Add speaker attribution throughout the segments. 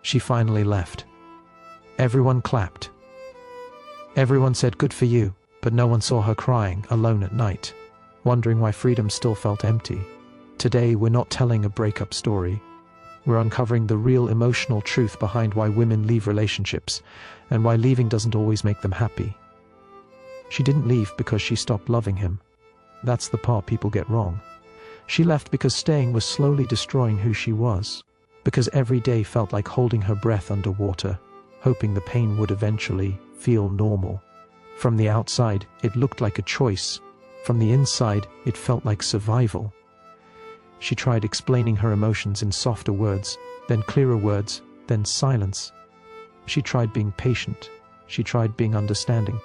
Speaker 1: She finally left. Everyone clapped. Everyone said good for you, but no one saw her crying alone at night, wondering why freedom still felt empty. Today, we're not telling a breakup story. We're uncovering the real emotional truth behind why women leave relationships and why leaving doesn't always make them happy. She didn't leave because she stopped loving him. That's the part people get wrong. She left because staying was slowly destroying who she was, because every day felt like holding her breath underwater, hoping the pain would eventually feel normal. From the outside, it looked like a choice. From the inside, it felt like survival. She tried explaining her emotions in softer words, then clearer words, then silence. She tried being patient. She tried being understanding.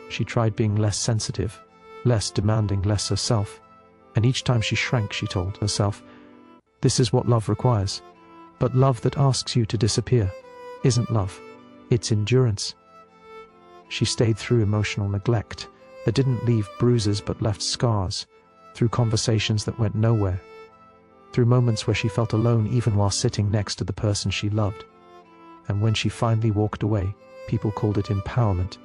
Speaker 1: She tried being less sensitive, less demanding, less herself. And each time she shrank, she told herself, this is what love requires. But love that asks you to disappear isn't love. It's endurance. She stayed through emotional neglect that didn't leave bruises but left scars, through conversations that went nowhere, through moments where she felt alone even while sitting next to the person she loved. And when she finally walked away, people called it empowerment.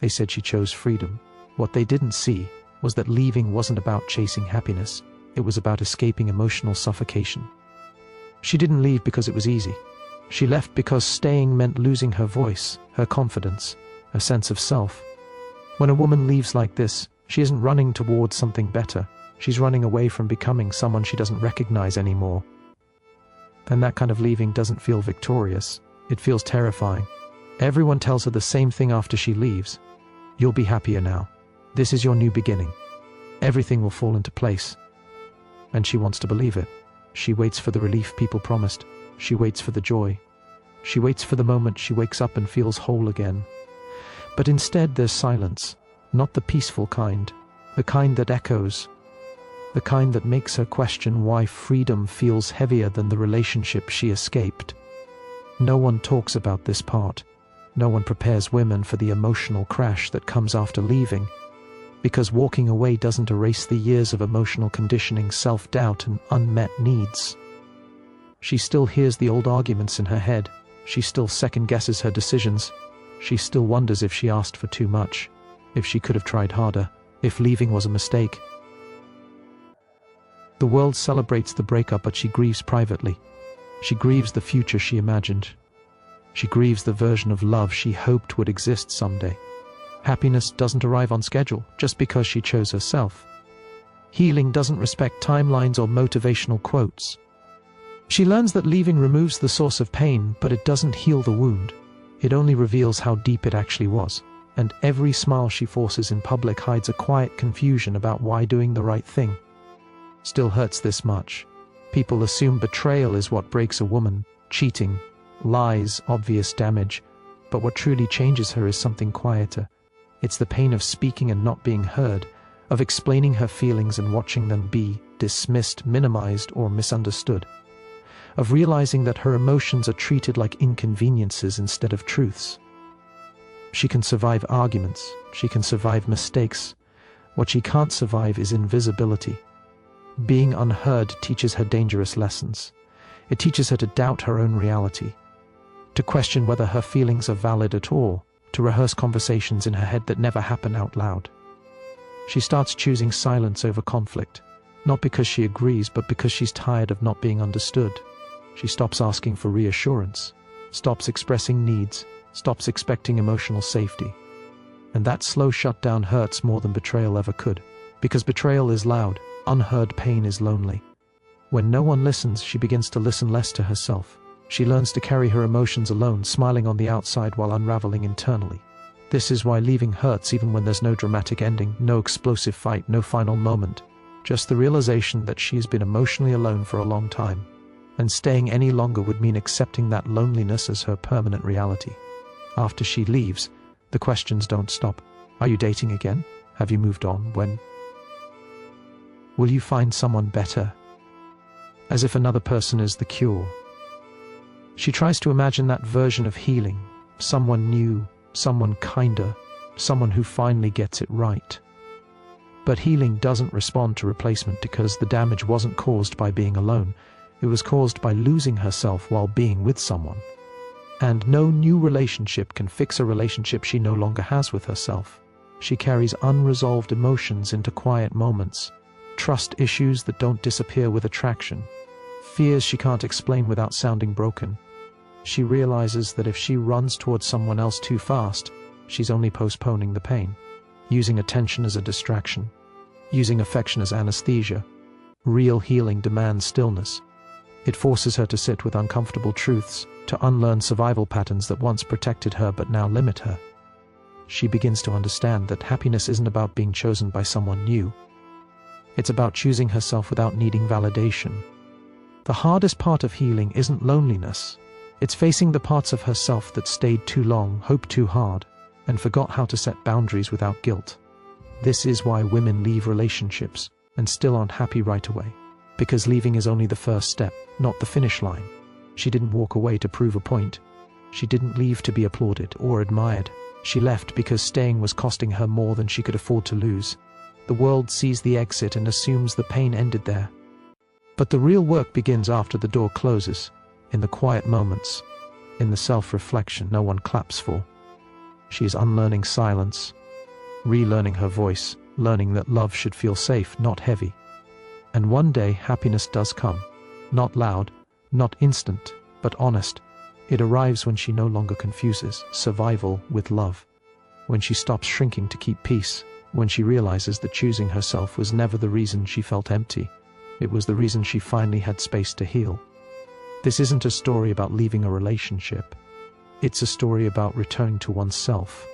Speaker 1: They said she chose freedom. What they didn't see was that leaving wasn't about chasing happiness. It was about escaping emotional suffocation. She didn't leave because it was easy. She left because staying meant losing her voice, her confidence, her sense of self. When a woman leaves like this, she isn't running towards something better. She's running away from becoming someone she doesn't recognize anymore. And that kind of leaving doesn't feel victorious. It feels terrifying. Everyone tells her the same thing after she leaves. You'll be happier now. This is your new beginning. Everything will fall into place. And she wants to believe it. She waits for the relief people promised. She waits for the joy. She waits for the moment she wakes up and feels whole again. But instead there's silence, not the peaceful kind, the kind that echoes, the kind that makes her question why freedom feels heavier than the relationship she escaped. No one talks about this part. No one prepares women for the emotional crash that comes after leaving, because walking away doesn't erase the years of emotional conditioning, self-doubt, and unmet needs. She still hears the old arguments in her head. She still second-guesses her decisions. She still wonders if she asked for too much, if she could have tried harder, if leaving was a mistake. The world celebrates the breakup, but she grieves privately. She grieves the future she imagined. She grieves the version of love she hoped would exist someday. Happiness doesn't arrive on schedule just because she chose herself. Healing doesn't respect timelines or motivational quotes. She learns that leaving removes the source of pain, but it doesn't heal the wound. It only reveals how deep it actually was. And every smile she forces in public hides a quiet confusion about why doing the right thing still hurts this much. People assume betrayal is what breaks a woman, cheating, lies, obvious damage. But what truly changes her is something quieter. It's the pain of speaking and not being heard, of explaining her feelings and watching them be dismissed, minimized, or misunderstood, of realizing that her emotions are treated like inconveniences instead of truths. She can survive arguments. She can survive mistakes. What she can't survive is invisibility. Being unheard teaches her dangerous lessons. It teaches her to doubt her own reality, to question whether her feelings are valid at all, to rehearse conversations in her head that never happen out loud. She starts choosing silence over conflict, not because she agrees, but because she's tired of not being understood. She stops asking for reassurance, stops expressing needs, stops expecting emotional safety. And that slow shutdown hurts more than betrayal ever could, because betrayal is loud, unheard pain is lonely. When no one listens, she begins to listen less to herself. She learns to carry her emotions alone, smiling on the outside while unraveling internally. This is why leaving hurts even when there's no dramatic ending, no explosive fight, no final moment. Just the realization that she has been emotionally alone for a long time. And staying any longer would mean accepting that loneliness as her permanent reality. After she leaves, the questions don't stop. Are you dating again? Have you moved on? When? Will you find someone better? As if another person is the cure. She tries to imagine that version of healing, someone new, someone kinder, someone who finally gets it right. But healing doesn't respond to replacement because the damage wasn't caused by being alone. It was caused by losing herself while being with someone. And no new relationship can fix a relationship she no longer has with herself. She carries unresolved emotions into quiet moments, trust issues that don't disappear with attraction, fears she can't explain without sounding broken. She realizes that if she runs towards someone else too fast, she's only postponing the pain, using attention as a distraction, using affection as anesthesia. Real healing demands stillness. It forces her to sit with uncomfortable truths, to unlearn survival patterns that once protected her but now limit her. She begins to understand that happiness isn't about being chosen by someone new. It's about choosing herself without needing validation. The hardest part of healing isn't loneliness. It's facing the parts of herself that stayed too long, hoped too hard, and forgot how to set boundaries without guilt. This is why women leave relationships and still aren't happy right away. Because leaving is only the first step, not the finish line. She didn't walk away to prove a point. She didn't leave to be applauded or admired. She left because staying was costing her more than she could afford to lose. The world sees the exit and assumes the pain ended there. But the real work begins after the door closes, in the quiet moments, in the self-reflection no one claps for. She is unlearning silence, relearning her voice, learning that love should feel safe, not heavy. And one day happiness does come, not loud, not instant, but honest. It arrives when she no longer confuses survival with love, when she stops shrinking to keep peace, when she realizes that choosing herself was never the reason she felt empty. It was the reason she finally had space to heal. This isn't a story about leaving a relationship. It's a story about returning to oneself.